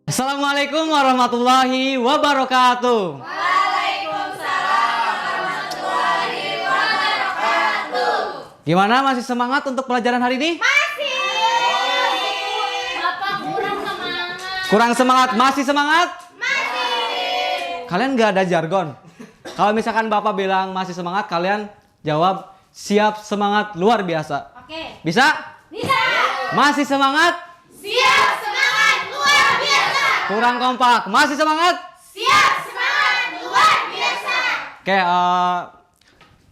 Assalamualaikum warahmatullahi wabarakatuh. Waalaikumsalam warahmatullahi wabarakatuh. Gimana, masih semangat untuk pelajaran hari ini? Masih. Bapak kurang semangat. Kurang semangat? Masih semangat? Masih. Kalian nggak ada jargon? Kalau misalkan Bapak bilang masih semangat, kalian jawab siap semangat luar biasa. Oke. Bisa? Bisa. Masih semangat? Siap semangat luar biasa. Kurang kompak. Masih semangat? Siap semangat luar biasa. Oke,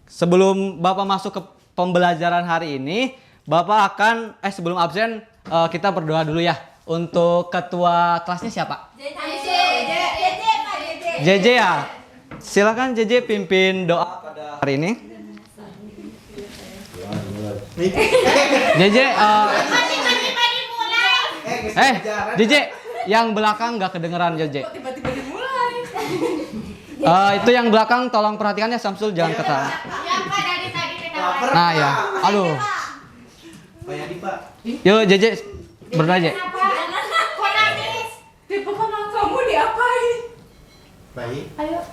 sebelum Bapak masuk ke pembelajaran hari ini, Bapak akan sebelum absen kita berdoa dulu ya. Untuk ketua kelasnya siapa? JJ ya. Silakan JJ pimpin doa pada hari ini. JJ Mulai. JJ yang belakang nggak kedengeran JJ. Tiba-tiba dimulai. Itu yang belakang tolong perhatikan ya, Samsul jangan ketawa. Yang Pak dari tadi kita Nah ya, aduh. Pak Yadi, Pak. Yuk JJ berdoa JJ. Kenapa? Kok nangis? Tipe kenal kamu diapain? Baik. Ayo.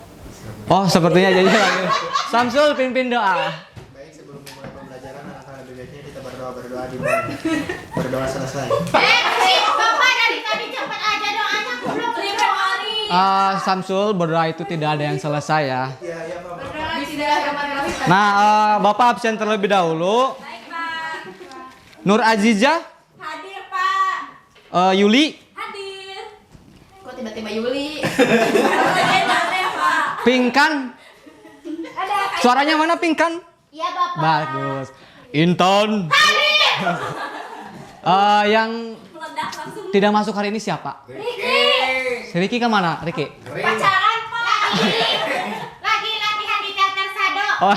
Oh sepertinya JJ lagi. Samsul pimpin doa. Baik, sebelum memulai pembelajaran, alangkah lebih baiknya kita berdoa di bawah. Berdoa selesai. Bapak dari tadi cepat aja doanya. Aku belum terima hari. Samsul, berdoa itu tidak ada yang selesai ya. Iya, iya, Pak. Bismillahirrahmanirrahim. Nah, Bapak absen terlebih dahulu. Baik, Pak. Nur Azizah, Hadir, Pak. Yuli, Hadir. Kok tiba-tiba Yuli? Pak. Pingkan. Ada. Suaranya mana Pingkan? Iya Bapak. Bagus. Inton. Yang Meledak langsung. tidak masuk hari ini siapa? Si Riki kemana? Riki? Pacaran Pak. Lagi latihan di teater Sado. Oh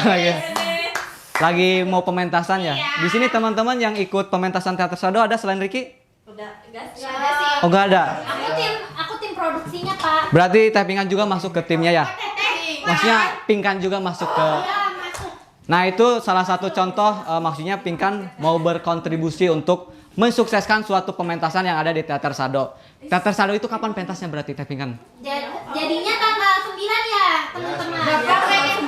lagi mau pementasan ya. Iya. Di sini teman-teman yang ikut pementasan teater Sado ada selain Riki? Udah, gas. Gak ada sih. Oh nggak ada. Aku tim produksinya Pak. Berarti Teh Pingkan juga masuk ke timnya ya? Teteh. Maksudnya Pingkan juga masuk ke. Iya masuk. Nah itu salah satu contoh maksudnya Pingkan mau berkontribusi untuk mensukseskan suatu pementasan yang ada di Teater Sado. Teater Sado itu kapan pentasnya berarti Teh Pingkan? Jadinya tanggal 9 ya teman-teman.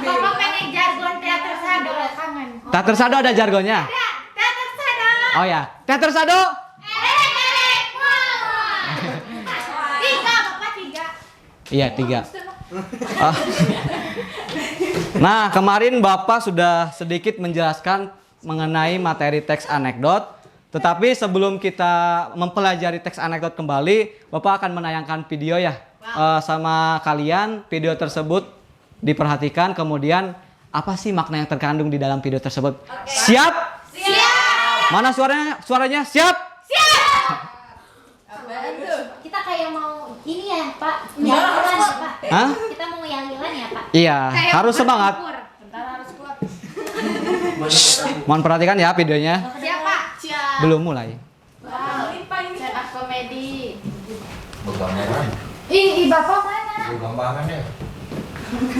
Bapak pengen jargon teater Sado. Kangen. Teater Sado ada jargonnya? Ada teater Sado. Oh ya, Teater Sado. Erek wow. 3 Bapak 3. Iya 3. Nah kemarin Bapak sudah sedikit menjelaskan mengenai materi teks anekdot. Tetapi sebelum kita mempelajari teks anekdot kembali, Bapak akan menayangkan video ya sama kalian. Video tersebut diperhatikan, kemudian apa sih makna yang terkandung di dalam video tersebut? Siap? Siap. Mana suaranya? Suaranya siap? Apaan tuh? Kita kayak mau ini ya Pak. Yalilan ya Pak. Hah? Kita mau yalilan ya Pak. Iya, harus semangat. Bentar harus kuat. Mohon perhatikan ya videonya. Siapa? Belum mulai. Wow, ini stand up comedy. Gambaran, Ih, Bapak mana? gambaran ya.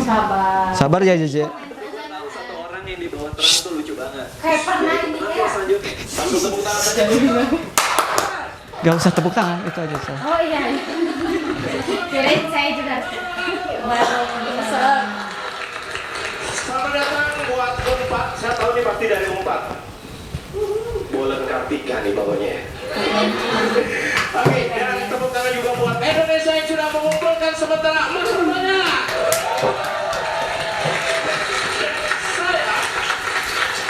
Sabar. Sabar ya Jeje. Satu orang yang di bawah terang tuh lucu banget. Kayak pernah ini Oke, ya. selanjutnya langsung tepuk tangan saja. Gak usah tepuk tangan, itu aja. Oh iya. Kirain saya juga. Selamat datang buat Unpad. Saya tahu ini pasti dari Unpad. Bola Kartika nih bawahnya. Oke, dan tepuk tangan juga buat Indonesia yang sudah mengumpulkan sementara emas semuanya. Saya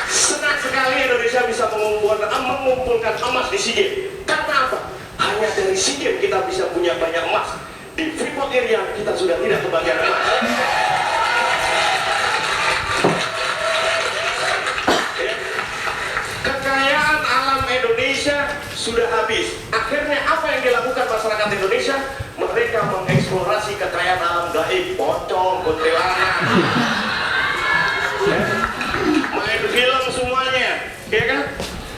senang sekali Indonesia bisa mengumpulkan emas di SEA Games. Karena apa? Hanya dari SEA Games kita bisa punya banyak emas. Di Freeport area kita sudah tidak kebagian emas. Kekayaan alam Indonesia sudah habis. Akhirnya apa yang dilakukan masyarakat Indonesia? Mereka mengeksplorasi kekayaan alam gaib, pocong, kuntilanak, main film semuanya, ya kan?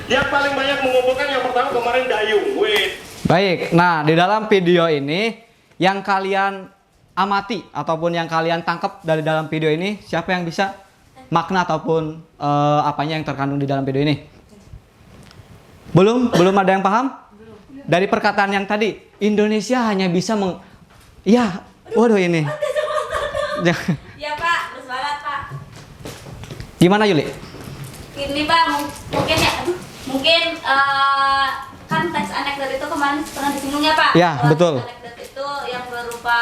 Yang paling banyak mengumpulkan yang pertama kemarin dayung. Baik, nah di dalam video ini yang kalian amati ataupun yang kalian tangkap dari dalam video ini, siapa yang bisa makna ataupun apanya yang terkandung di dalam video ini? Belum ada yang paham? dari perkataan yang tadi, Indonesia hanya bisa ya, waduh ini. Ya Pak, bersemangat Pak. Gimana Yuli? Ini Pak, mungkin ya, mungkin kan teks anekdot itu kemarin pernah disinggung ya Pak. Ya, Kalau betul. teks anekdot itu yang berupa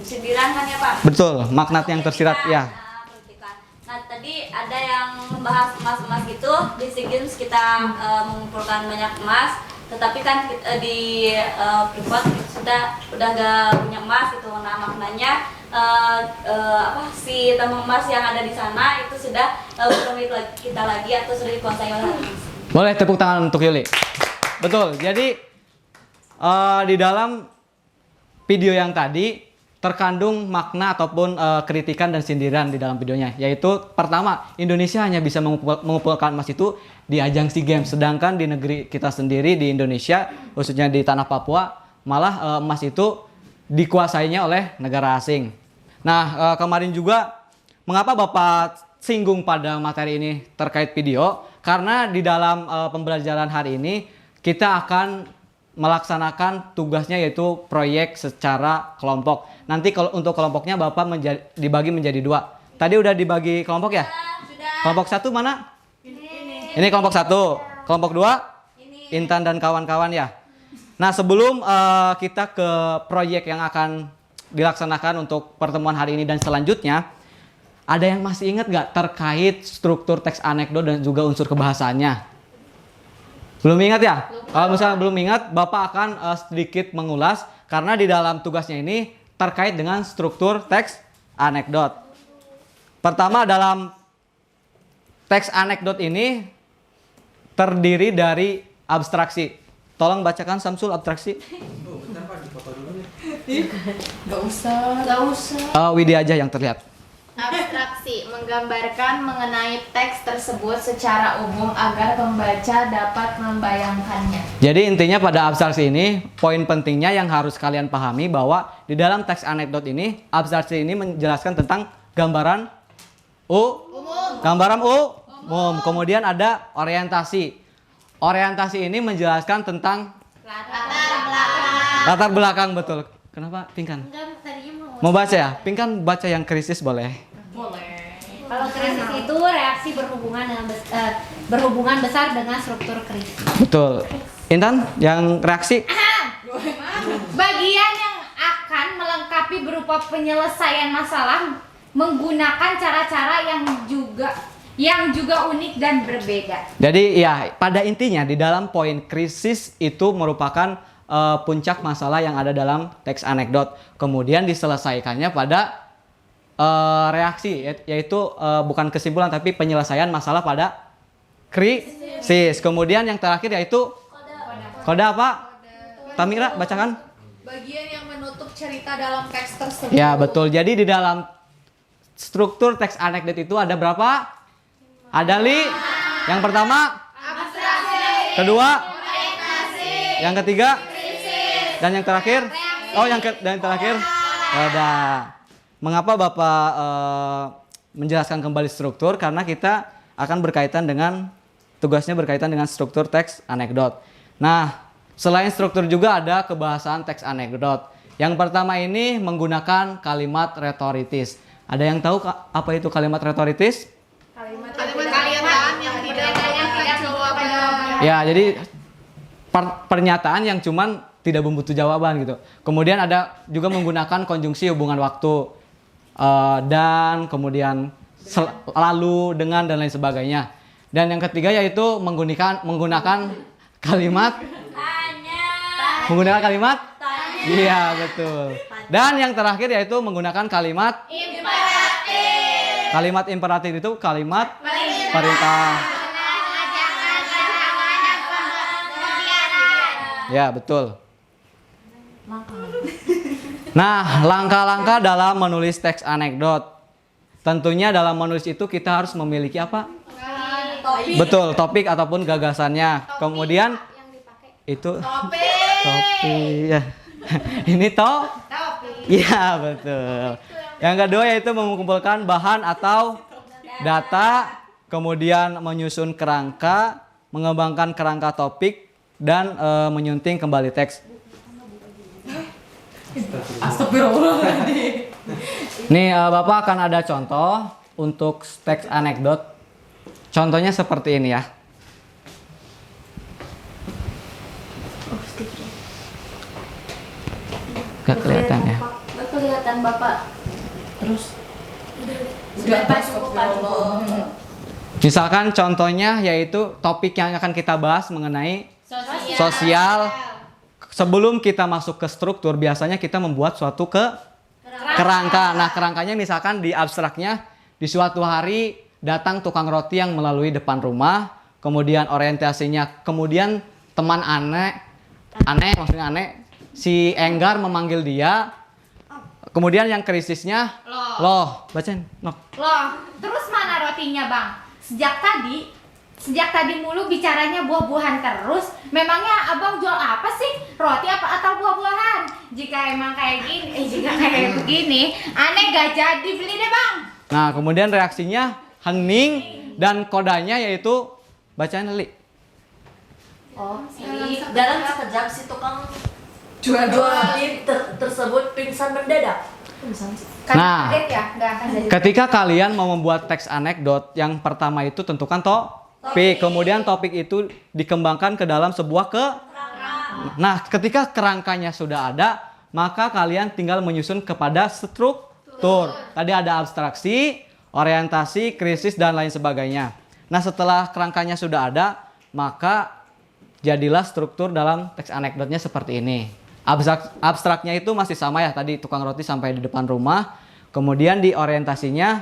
sindiran kan ya Pak. Betul, makna yang tersirat ya. Kritikan. Nah tadi ada yang membahas emas-emas gitu di SEA Games kita mengumpulkan banyak emas, tetapi kan di Freeport udah gak punya emas gitu. Nah maknanya si tambang emas yang ada di sana itu sudah bukan milik kita lagi atau sudah dikuasai oleh orang. Boleh tepuk tangan untuk Yuli. Betul. Jadi di dalam video yang tadi terkandung makna ataupun kritikan dan sindiran di dalam videonya. Yaitu pertama, Indonesia hanya bisa mengumpulkan emas itu di ajang SEA Games. Sedangkan di negeri kita sendiri di Indonesia, khususnya di tanah Papua, malah emas itu dikuasainya oleh negara asing. Nah, kemarin juga mengapa Bapak singgung pada materi ini terkait video? Karena di dalam pembelajaran hari ini kita akan melaksanakan tugasnya yaitu proyek secara kelompok. Nanti kalau untuk kelompoknya Bapak dibagi menjadi 2. Tadi udah dibagi kelompok ya? Sudah. Kelompok 1 mana? Ini kelompok 1. Kelompok 2? Intan dan kawan-kawan ya. Nah, sebelum kita ke proyek yang akan dilaksanakan untuk pertemuan hari ini dan selanjutnya, ada yang masih ingat nggak terkait struktur teks anekdot dan juga unsur kebahasaannya? Belum ingat ya? Kalau misalnya belum ingat, Bapak akan sedikit mengulas karena di dalam tugasnya ini terkait dengan struktur teks anekdot. Pertama, dalam teks anekdot ini terdiri dari abstraksi. Tolong bacakan Samsul abstraksi. Bentar Pak, dipoto dulu nih. Gak usah. Widya aja yang terlihat. Abstraksi menggambarkan mengenai teks tersebut secara umum agar pembaca dapat membayangkannya. Jadi intinya pada abstraksi ini, poin pentingnya yang harus kalian pahami bahwa di dalam teks anekdot ini, abstraksi ini menjelaskan tentang gambaran umum. Kemudian ada orientasi. Orientasi ini menjelaskan tentang latar belakang, betul. Kenapa Pinkan? Enggak, tadinya Mau baca ya? Pinkan baca yang krisis boleh. Kalau krisis itu reaksi berhubungan besar dengan struktur krisis. Betul. Intan, yang reaksi? Bagian yang akan melengkapi berupa penyelesaian masalah menggunakan cara-cara yang juga unik dan berbeda. Jadi ya, pada intinya di dalam poin krisis itu merupakan puncak masalah yang ada dalam teks anekdot. Kemudian diselesaikannya pada reaksi, yaitu bukan kesimpulan tapi penyelesaian masalah pada krisis. Kemudian yang terakhir yaitu kode apa? Tamira, bacakan. Bagian yang menutup cerita dalam teks tersebut. Ya, betul. Jadi di dalam struktur teks anekdot itu ada berapa? Ada yang pertama? Abstraksi. Kedua? Orientasi. Yang ketiga? Krisis. Dan yang terakhir? Dan yang terakhir? Kode. Mengapa Bapak menjelaskan kembali struktur? Karena kita akan tugasnya berkaitan dengan struktur teks anekdot. Nah, selain struktur juga ada kebahasaan teks anekdot. Yang pertama ini menggunakan kalimat retoritis. Ada yang tahu apa itu kalimat retoritis? Kalimat yang tidak jawaban. Ya, jadi pernyataan yang cuman tidak membutuh jawaban gitu. Kemudian ada juga menggunakan konjungsi hubungan waktu. Dan kemudian lalu, dengan, dan lain sebagainya. Dan yang ketiga yaitu menggunakan kalimat iya, betul. Dan yang terakhir yaitu menggunakan kalimat imperatif. Kalimat imperatif itu kalimat perintah. Ya, betul. Nah, langkah-langkah dalam menulis teks anekdot. Tentunya dalam menulis itu kita harus memiliki apa? Betul, topik ataupun gagasannya. Kemudian itu topik. Ya. Ini topik. Iya, betul. Yang kedua yaitu mengumpulkan bahan atau data, kemudian menyusun kerangka, mengembangkan kerangka topik, dan menyunting kembali teks. Nih Bapak akan ada contoh untuk teks anekdot. Contohnya seperti ini ya. Gak kelihatan ya. Gak kelihatan Bapak. Terus Misalkan contohnya yaitu topik yang akan kita bahas mengenai sosial. Sebelum kita masuk ke struktur, biasanya kita membuat suatu kerangka. Nah, kerangkanya misalkan di abstraknya, di suatu hari datang tukang roti yang melalui depan rumah, kemudian orientasinya, kemudian teman maksudnya aneh, si Enggar memanggil dia, kemudian yang krisisnya, loh, bacain, Loh, terus mana rotinya bang? Sejak tadi mulu bicaranya buah-buahan terus. Memangnya abang jual apa sih? Roti apa atau buah-buahan? Jika emang kayak gini, jika kayak begini, aneh gak jadi beli deh bang. Nah, kemudian reaksinya hening dan kodanya yaitu bacain Li. dalam sekejap si tukang jual roti tersebut pingsan mendadak. Nah, Kaget ya, nggak akan jadi. ketika kalian mau membuat teks anekdot, yang pertama itu tentukan topik. Kemudian topik itu dikembangkan ke dalam sebuah Nah, ketika kerangkanya sudah ada, maka kalian tinggal menyusun kepada struktur. Tadi ada abstraksi, orientasi, krisis, dan lain sebagainya. Nah, setelah kerangkanya sudah ada, maka jadilah struktur dalam teks anekdotnya seperti ini. Abstraknya itu masih sama ya, tadi tukang roti sampai di depan rumah. Kemudian di orientasinya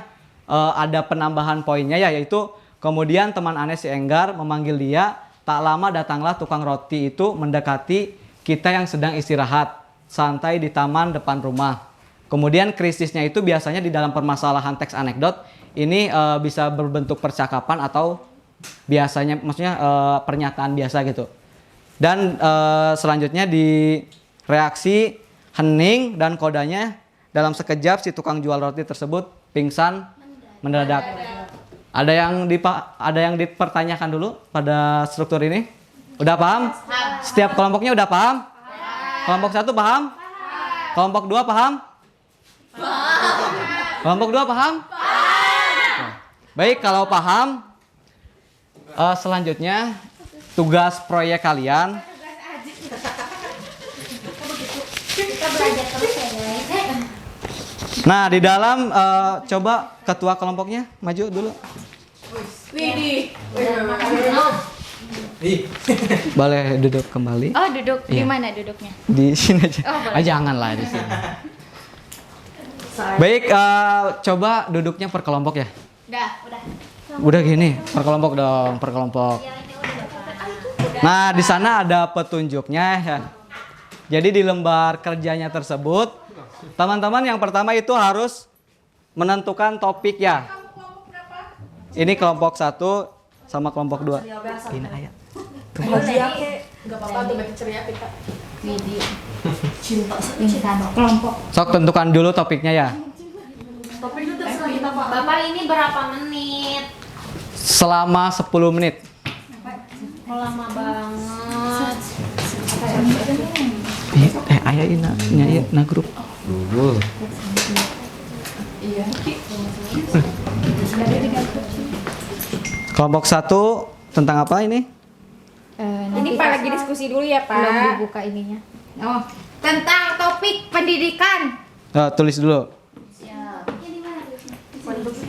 ada penambahan poinnya ya, yaitu kemudian teman aneh si Enggar memanggil dia, tak lama datanglah tukang roti itu mendekati kita yang sedang istirahat santai di taman depan rumah. Kemudian krisisnya itu biasanya di dalam permasalahan teks anekdot ini bisa berbentuk percakapan atau biasanya maksudnya pernyataan biasa gitu. Dan selanjutnya di reaksi hening dan kodanya dalam sekejap si tukang jual roti tersebut pingsan mendadak. Ada yang dipertanyakan dulu pada struktur ini? Udah paham? Setiap kelompoknya udah paham? Kelompok 1 paham? Kelompok 2 paham? Kelompok 2 paham? Baik, kalau paham, selanjutnya tugas proyek kalian. Nah, di dalam coba ketua kelompoknya maju dulu. Boleh duduk kembali. Oh, duduk di Iya. mana duduknya? Di sini aja. Oh, boleh. Ah, janganlah di sini. Baik, coba duduknya per kelompok ya. Udah. Udah gini, per kelompok dong, per kelompok. Nah, di sana ada petunjuknya ya. Jadi di lembar kerjanya tersebut, teman-teman yang pertama itu harus menentukan topik ya. Ini kelompok 1 sama kelompok 2. Ini ayat. Enggak apa-apa tuh baca ceria kita. Video. Kelompok. Sok tentukan dulu topiknya ya. Topik itu terserah kita Pak. Bapak ini berapa menit? Selama 10 menit. Lama banget. Ayah ini nyai na grup. Kelompok 1 tentang apa ini? Ini Pak lagi diskusi dulu ya Pak. Belum dibuka ininya. Oh, tentang topik pendidikan. Tulis dulu.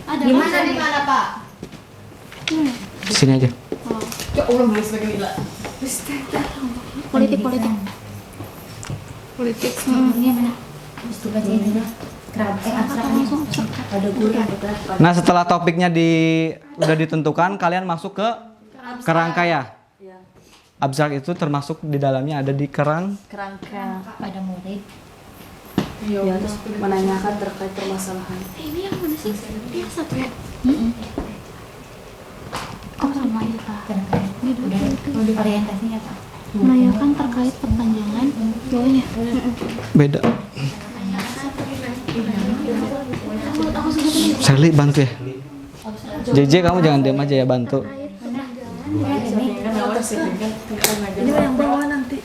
Di mana Pak? Di sini aja. Ya Allah, belum sebagai gila. Politik. Ini mana? Nah, setelah topiknya udah ditentukan, kalian masuk ke kerangka ya. Abstrak itu termasuk di dalamnya ada di Kerangka Pada murid. ya terus menanyakan terkait permasalahan. Ini yang mana sih? Dia satu ya? Oh sama ya Pak. Ini dulu orientasinya Pak. Menanyakan terkait perpanjangan boleh ya? beda. Sally bantu ya. JJ kamu jangan diam aja ya, bantu. Ini yang bawa nanti.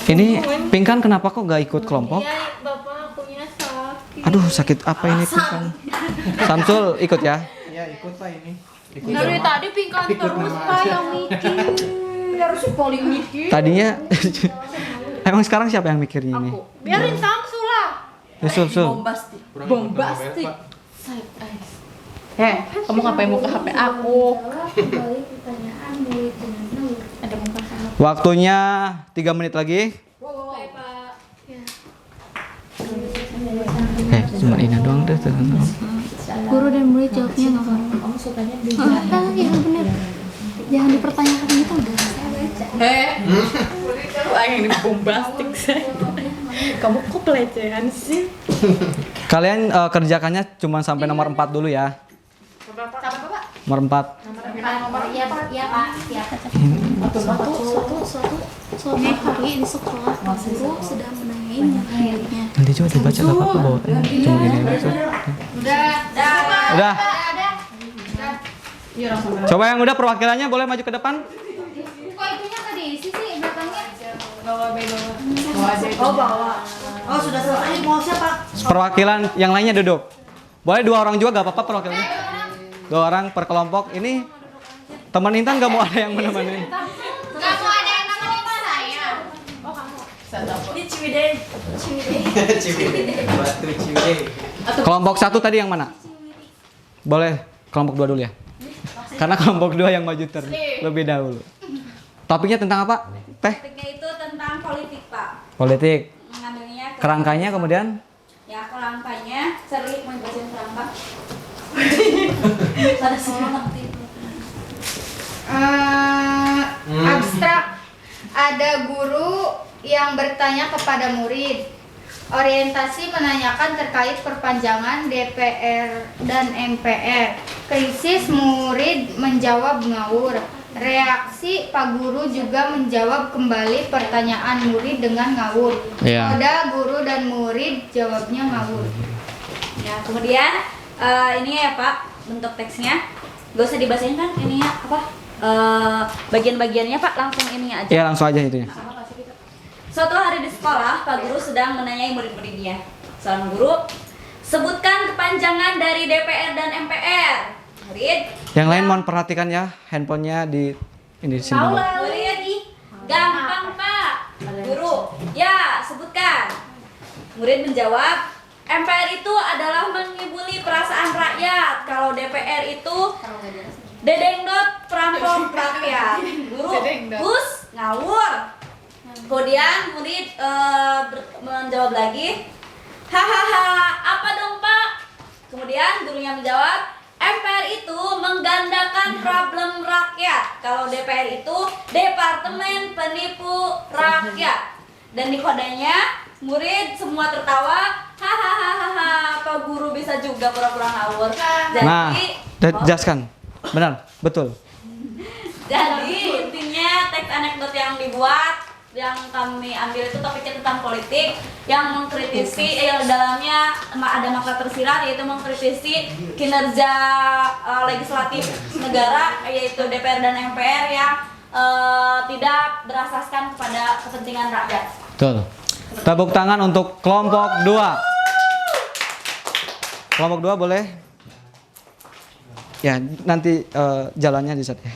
Ini Pingkan kenapa kok gak ikut kelompok? Iya, Bapak akunya sakit. Aduh, sakit apa ini Pingkan? Samsul ikut ya. Ya ikut Pak ini. Ikut Dari sama- tadi pingkan ikut terus nama Pak aja. yang mikir. Harusnya paling mikir. Tadinya emang sekarang siapa yang mikirnya ini? Biarin Samsul lah. Ya, Sul. Bombastik. Kamu ngapain muka HP aku? Kembali pertanyaan murid dengan Nur. Ada muka sama. Waktunya 3 menit lagi. Cuma ini doang deh. Guru dan murid jawabnya nggak apa-apa. Kamu sukanya di yang benar. Jangan dipertanyakan gitu udah. Wah, yang ini bombastik saya. Kamu kok pelecehan sih? Kalian kerjakannya cuma sampai nomor 4 dulu ya. Nomor 4. Iya Pak. Suatu hari di sekolah guru sedang menanyai muridnya. Nanti coba dibaca gak apa-apa bawa. Cuma gini aja. Udah. Coba yang udah perwakilannya boleh maju ke depan. Kok itunya nggak diisi sih belakangnya? Oh sudah selesai, mau siapa? Perwakilan yang lainnya duduk. Boleh 2 orang juga gak apa-apa perwakilannya. 2 orang per kelompok. Ini teman Intan gak mau ada yang menemani. Nggak mau ada yang nemenin saya. Ini Ciwidey. Ciwidey. Batu Ciwidey. Kelompok 1 tadi yang mana? Boleh kelompok 2 dulu ya. Karena kelompok 2 yang maju terlebih dahulu. Topiknya tentang apa? Teh? Topiknya itu tentang politik, Pak. Politik. Mengambilnya ke- Kerangkanya kemudian Ya, kerangkanya, Serli mau bacain kerangka. Pada semua nanti. Abstrak. Ada guru yang bertanya kepada murid. Orientasi menanyakan terkait perpanjangan DPR dan MPR. Krisis murid menjawab ngawur. Reaksi Pak Guru juga menjawab kembali pertanyaan murid dengan ngawur. Iya. Ada guru dan murid jawabnya ngawur. Ya, kemudian ini ya Pak, bentuk teksnya. Gak usah dibacain kan ininya apa? Bagian-bagiannya Pak, langsung ininya aja. ya langsung aja itunya. Suatu hari di sekolah, Pak Guru sedang menanyai murid-muridnya. Seorang guru, sebutkan kepanjangan dari DPR dan MPR. Murid, Yang lain mohon perhatikan ya, handphonenya di ini sini dulu. murid, gampang Pak. Guru, ya sebutkan. Murid menjawab, MPR itu adalah mengibuli perasaan rakyat. Kalau DPR itu dedengdot perampok rakyat. Guru, Gus, ngawur. Kemudian murid menjawab lagi, hahaha, apa dong Pak? Kemudian gurunya menjawab, MPR itu menggandakan problem rakyat. Kalau DPR itu Departemen Penipu Rakyat. Dan di kodenya murid semua tertawa, hahaha, Pak Guru bisa juga pura-pura ngawur. Nah, Jadi, jelaskan. Benar, betul. jadi intinya teks anekdot yang dibuat, yang kami ambil itu topiknya tentang politik, yang mengkritisi, yang dalamnya ada makna tersirat, yaitu mengkritisi kinerja legislatif negara, yaitu DPR dan MPR yang tidak berasaskan kepada kepentingan rakyat. Betul. Tepuk tangan untuk kelompok 2. Kelompok 2 boleh? Ya, nanti jalannya di set ya.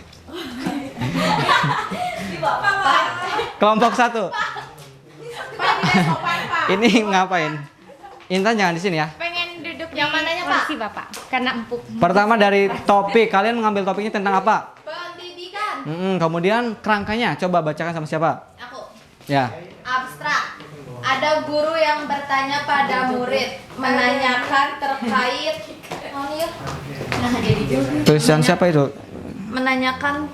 Kelompok 1. Ini ngapain? Intan jangan di sini ya. Pengen duduk yang mananya Pak? Kursi Bapak, karena empuk. Pertama dari topik, kalian mengambil topiknya tentang apa? Pendidikan. Kemudian kerangkanya, coba bacakan sama siapa? Aku. Ya. Abstrak. Ada guru yang bertanya pada murid, menanyakan terkait Tulisan siapa itu? menanyakan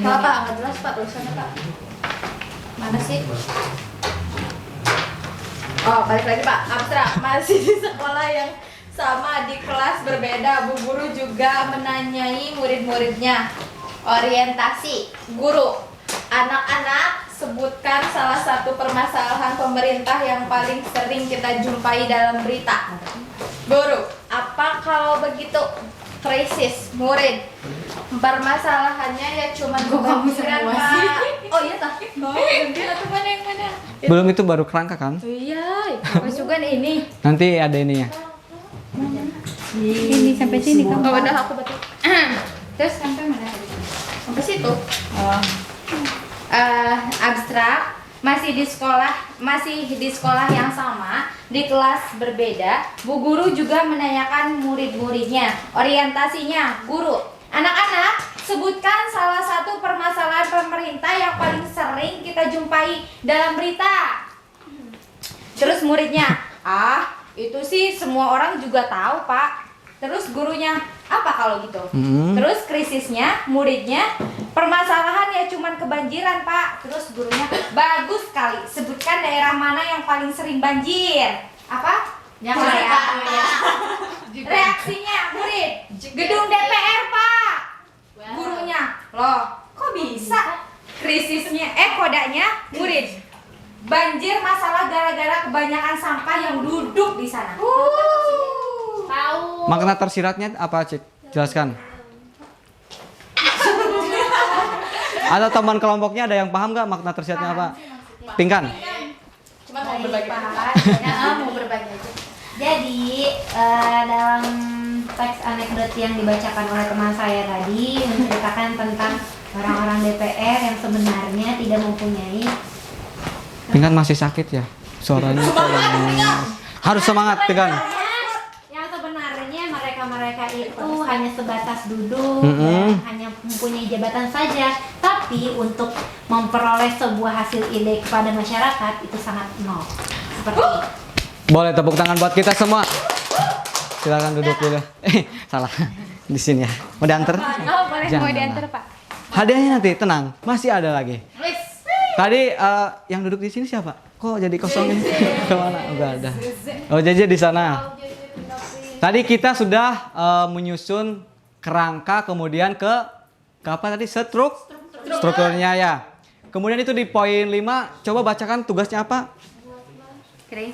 apa? Nggak jelas Pak tulisannya Pak. Mana sih? Oh, balik lagi Pak. Abstrak. Masih di sekolah yang sama di kelas berbeda, Bu Guru juga menanyai murid-muridnya. Orientasi. Guru. Anak-anak, sebutkan salah satu permasalahan pemerintah yang paling sering kita jumpai dalam berita. Guru, apa kalau begitu? krisis murid. Permasalahannya ya cuma kebanjiran Pak. Oh iya tah. Oh, gantian atau mana yang mana? Belum, itu baru kerangka kan? Iya, terus juga nih ini. Nanti ada ininya. Ini sampai sini kamu. Oh, udah aku betul. Terus sampai mana? Sampai situ. Oh. Abstrak masih di sekolah yang sama, di kelas berbeda. Bu guru juga menanyakan murid-muridnya orientasinya. Guru, anak-anak, sebutkan salah satu permasalahan pemerintah yang paling sering kita jumpai dalam berita. Terus muridnya, itu sih semua orang juga tahu Pak. Terus gurunya, apa kalau gitu? Terus krisisnya, muridnya, permasalahan ya cuman kebanjiran Pak. Terus gurunya, bagus sekali. Sebutkan daerah mana yang paling sering banjir. Apa? Yang Reaksinya murid, gedung DPR Pak. Gurunya, loh kok bisa? Krisisnya, kodanya murid, banjir masalah gara-gara kebanyakan sampah yang duduk di sana. Tahu. Makna tersiratnya apa, Cik? Jelaskan. Atau teman kelompoknya ada yang paham nggak makna tersiratnya apa? Pingkan. Cuma mau berbagi. Mau berbagi aja. Jadi dalam teks anekdot yang dibacakan oleh teman saya tadi menceritakan tentang orang-orang DPR yang sebenarnya tidak mempunyai. Pingkan masih sakit ya? Suaranya tolong. Harus semangat, Pingkan. Yang sebenarnya mereka itu hanya sebatas duduk Mm-mm. dan hanya mempunyai jabatan saja, tapi untuk memperoleh sebuah hasil ide kepada masyarakat itu sangat nol. Seperti itu. Boleh tepuk tangan buat kita semua. Silakan duduk dulu. Salah. Di sini ya. Mau diantar? Oh, boleh. Mau Jangan. diantar, Pak. Hadiahnya nanti, tenang. Masih ada lagi. Tadi yang duduk di sini siapa? Kok jadi kosong ini? Kemana? Enggak ada. Oh, JJ di sana. Tadi kita sudah menyusun kerangka, kemudian ke apa tadi? Strukturnya ya. Kemudian itu di poin 5, coba bacakan tugasnya apa?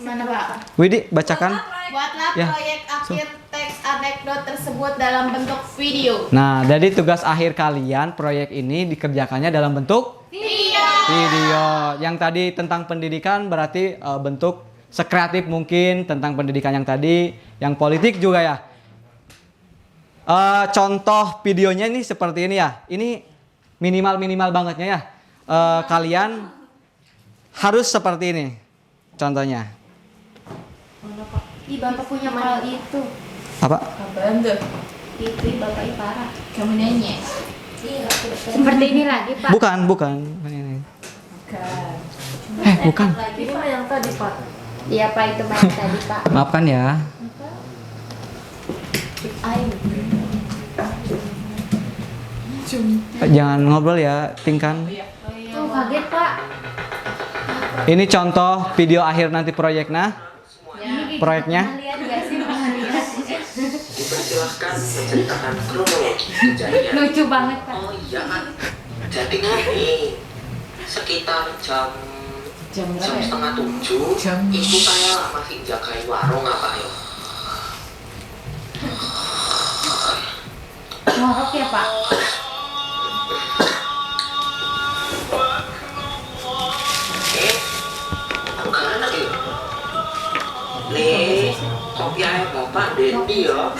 Mana Pak? Widi, bacakan. Buatlah Ya. proyek akhir teks anekdot tersebut dalam bentuk video. Nah, jadi tugas akhir kalian proyek ini dikerjakannya dalam bentuk video. Yang tadi tentang pendidikan berarti bentuk sekreatif mungkin tentang pendidikan yang tadi, yang politik juga ya. Contoh videonya ini seperti ini ya. Ini minimal bangetnya ya. Kalian harus seperti ini. Contohnya. Ih, Bapak punya mal itu. Apa? Itu Bapak Ipara. Kamu nanya. Seperti ini lagi, Pak. Bukan. Ini. Bukan. Ini mah yang tadi Pak. Iya, Pak, itu Pak tadi, Pak. Maafkan ya. Jangan ngobrol ya, Tingkan. Tuh, kaget, Pak. Ini contoh video akhir nanti proyeknya. Proyeknya. Lihat gak sih, Pak? Lihat. Dipersilahkan menceritakan kronologi kejadian. Lucu banget, Pak. Oh iya kan, jadi gini, sekitar jam setengah 7 itu saya masih jagain warung apa ya. Ngorok ya, Pak? Karena nih kopi ayam bapak Dendi ya.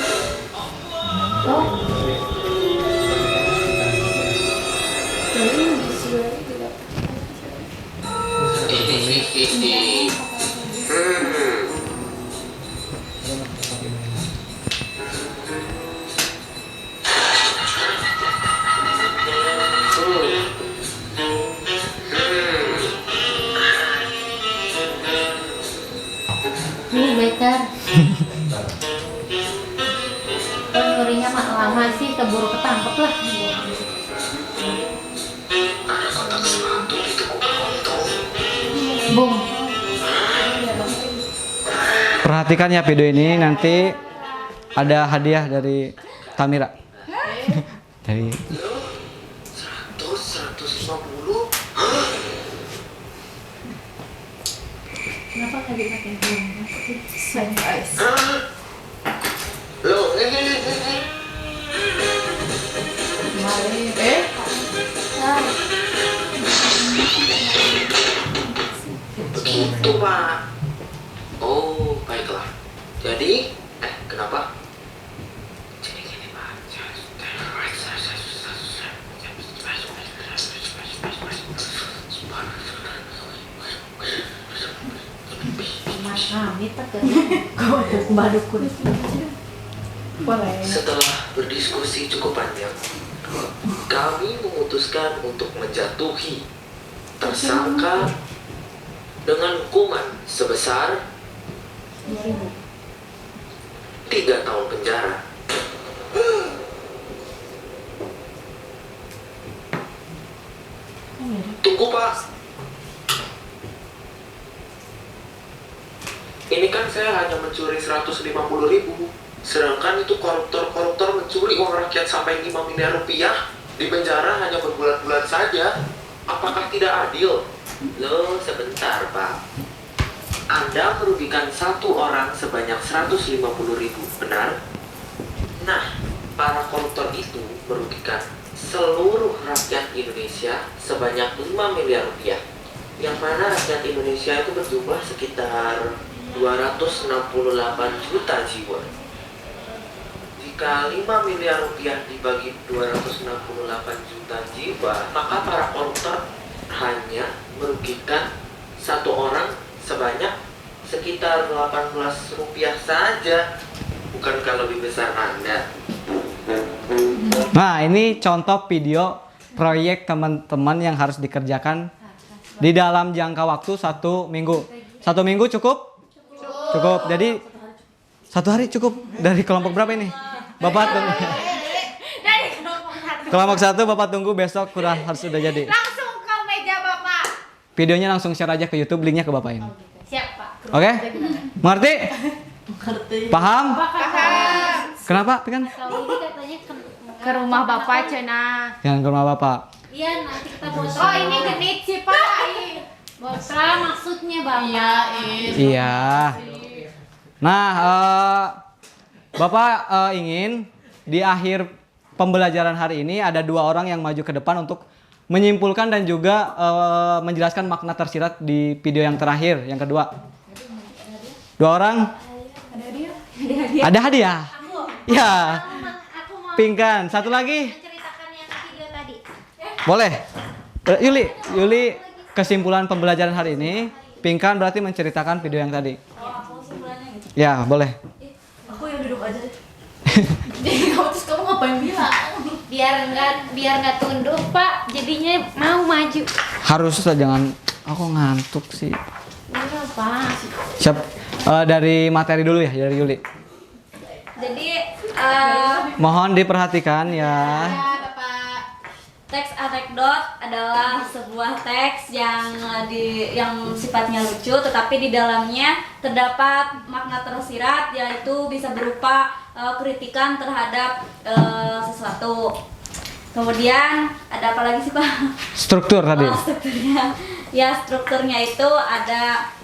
Better. Nyurinya mah lama sih, keburu ketangkep lah. Ada kotak sepatu di toko kelontong. Bung. Perhatikan ya video ini, nanti ada hadiah dari Tamira. Dari 150. Kenapa tadi pakai bung? Loh, ini. Begitu, Pak. Oh, baiklah. Jadi, kenapa? Jadi gini, Pak. Setelah berdiskusi cukup panjang, kami memutuskan untuk menjatuhi tersangka dengan hukuman sebesar 3 tahun penjara. Tunggu, Pak. Ini kan saya hanya mencuri 150.000, sedangkan itu koruptor-koruptor mencuri uang rakyat sampai 5 miliar rupiah, di penjara hanya berbulan-bulan saja. Apakah tidak adil? Loh, sebentar, Pak. Anda merugikan satu orang sebanyak 150.000, benar? Nah, para koruptor itu merugikan seluruh rakyat Indonesia sebanyak 5 miliar rupiah. Yang mana rakyat Indonesia itu berjumlah sekitar 268 juta jiwa. Jika 5 miliar rupiah dibagi 268 juta jiwa, maka para koruptor hanya merugikan satu orang sebanyak sekitar 18 rupiah saja. Bukankah lebih besar Anda? Nah, ini contoh video proyek teman-teman yang harus dikerjakan di dalam jangka waktu 1 minggu. 1 minggu cukup? Cukup. Jadi 1 hari cukup. Dari kelompok berapa ini? Bapak tunggu. Dari kelompok 1. Kelompok 1 Bapak tunggu, besok harus sudah jadi. Langsung ke meja Bapak. Videonya langsung share aja ke YouTube, linknya ke Bapak ini. Siap, Pak. Oke? Mengerti? Paham? Paham. Kenapa? Kan? Kalau ini katanya Ke rumah Bapak, Cena. Jangan ke rumah Bapak. Iya, nanti kita buat. Oh, ini genit sih, Pak. Botra maksudnya Bapak. Iya. Nah, Bapak ingin di akhir pembelajaran hari ini ada 2 orang yang maju ke depan untuk menyimpulkan dan juga menjelaskan makna tersirat di video yang terakhir, yang kedua. 2 orang? Ada hadiah. Ya. Pingkan. Satu lagi. Menceritakan yang video tadi. Boleh. Yuli, kesimpulan pembelajaran hari ini, Pingkan berarti menceritakan video yang tadi. Ya, boleh. Aku yang duduk aja deh. Terus kamu ngapain bilang? Biar nggak tunduk Pak, jadinya mau maju. Harus jangan aku ngantuk sih. Kenapa? Siap. Dari materi dulu ya, dari Yuli. Jadi Mohon diperhatikan ya. teks anekdot adalah sebuah teks yang sifatnya lucu, tetapi di dalamnya terdapat makna tersirat, yaitu bisa berupa kritikan terhadap sesuatu. Kemudian ada apa lagi sih, Pak? Struktur tadi. Oh, strukturnya. Ya, strukturnya itu ada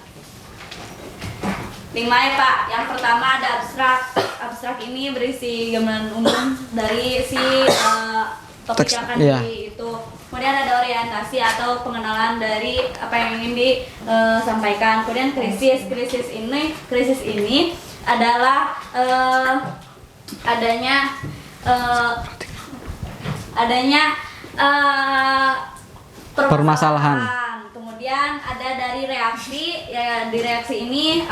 5 ya, Pak. Yang pertama ada abstrak. Abstrak ini berisi gambaran umum dari si topik Teks, yang akan iya. itu. Kemudian ada orientasi atau pengenalan dari apa yang ingin disampaikan. Kemudian krisis ini adalah adanya Permasalahan. Kemudian ada dari reaksi, ya di reaksi ini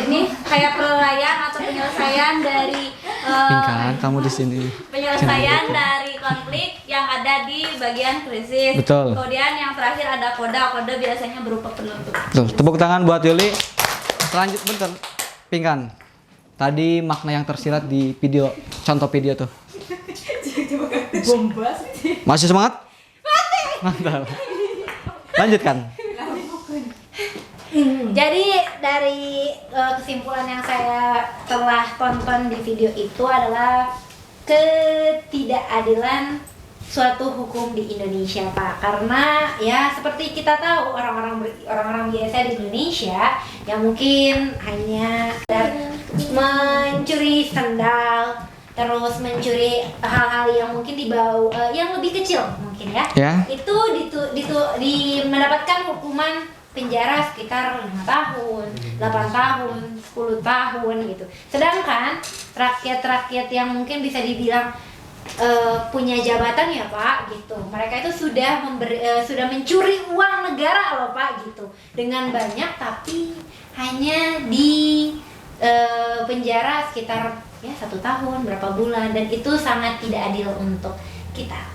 ini kayak penilaian atau penyelesaian dari Pingkan, kamu di sini. penyelesaian dari konflik yang ada di bagian krisis. Betul. Kemudian yang terakhir ada kode biasanya berupa penutup. Tuh, tepuk tangan buat Yuli. Selanjut bentar. Pingkan. Tadi makna yang tersirat di video, contoh video tuh. Masih semangat? Mantap. Lanjutkan. Jadi dari kesimpulan yang saya telah tonton di video itu adalah ketidakadilan suatu hukum di Indonesia, Pak. Karena ya seperti kita tahu orang-orang biasa di Indonesia yang mungkin hanya mencuri sendal terus mencuri hal-hal yang mungkin yang lebih kecil mungkin ya. Itu mendapatkan hukuman penjara sekitar 5 tahun, 8 tahun, 10 tahun gitu. Sedangkan rakyat-rakyat yang mungkin bisa dibilang punya jabatan ya Pak gitu. Mereka itu sudah mencuri uang negara loh Pak gitu. Dengan banyak tapi hanya di penjara sekitar ya 1 tahun, berapa bulan, dan itu sangat tidak adil untuk kita.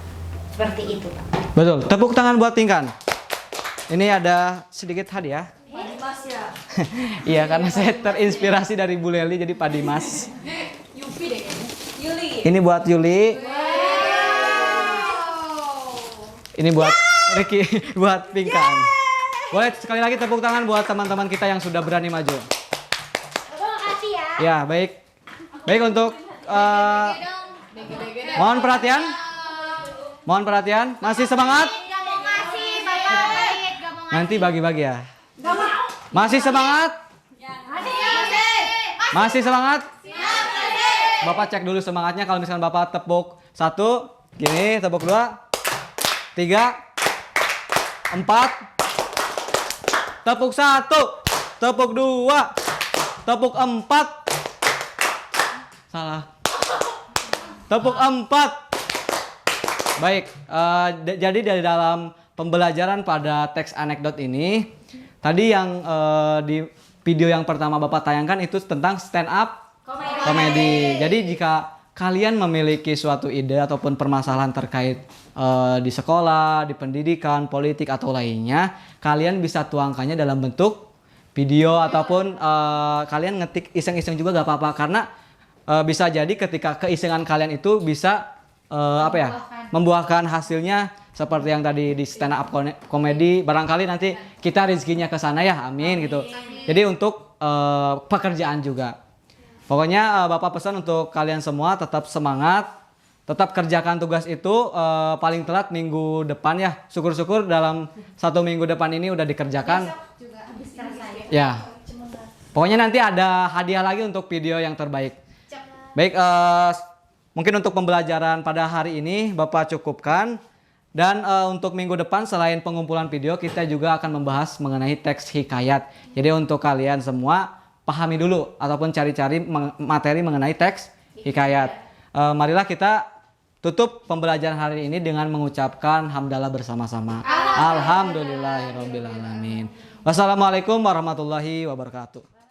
Seperti itu Pak. Betul. Tepuk tangan buat Tingkan. Ini ada sedikit hadiah. Pak Dimas ya. Iya, karena saya terinspirasi dari Bu Leli jadi Pak Dimas. Yupi deh kayaknya. Yuli. Ini buat Yuli. Ini buat Ricky, buat Pingkan. Boleh sekali lagi tepuk tangan buat teman-teman kita yang sudah berani maju. Terima kasih ya. Ya, baik. Baik untuk mohon perhatian. Mohon perhatian. Masih semangat? Nanti bagi-bagi ya. Masih semangat? Masih semangat? Bapak cek dulu semangatnya. Kalau misalkan Bapak tepuk 1, gini, tepuk 2, 3, 4, tepuk 1, tepuk 2, tepuk 4. Salah. Tepuk 4. Baik, jadi dari dalam pembelajaran pada teks anekdot ini, tadi yang di video yang pertama Bapak tayangkan itu tentang stand up komedi. Jadi jika kalian memiliki suatu ide ataupun permasalahan terkait di sekolah, di pendidikan, politik atau lainnya, kalian bisa tuangkannya dalam bentuk video ataupun kalian ngetik iseng-iseng juga gak apa-apa, karena bisa jadi ketika keisengan kalian itu bisa membuahkan hasilnya seperti yang tadi di stand up komedi. Barangkali nanti kita rezekinya ke sana ya, amin gitu. Jadi untuk pekerjaan juga. Pokoknya Bapak pesan untuk kalian semua tetap semangat, tetap kerjakan tugas itu paling telat minggu depan ya. Syukur-syukur dalam 1 minggu depan ini udah dikerjakan. Ya. Pokoknya nanti ada hadiah lagi untuk video yang terbaik. Baik, mungkin untuk pembelajaran pada hari ini Bapak cukupkan. Dan untuk minggu depan selain pengumpulan video, kita juga akan membahas mengenai teks hikayat. Jadi untuk kalian semua pahami dulu ataupun cari-cari materi mengenai teks hikayat. Marilah kita tutup pembelajaran hari ini dengan mengucapkan hamdalah bersama-sama. Alhamdulillahirobbilalamin. Wassalamualaikum warahmatullahi wabarakatuh.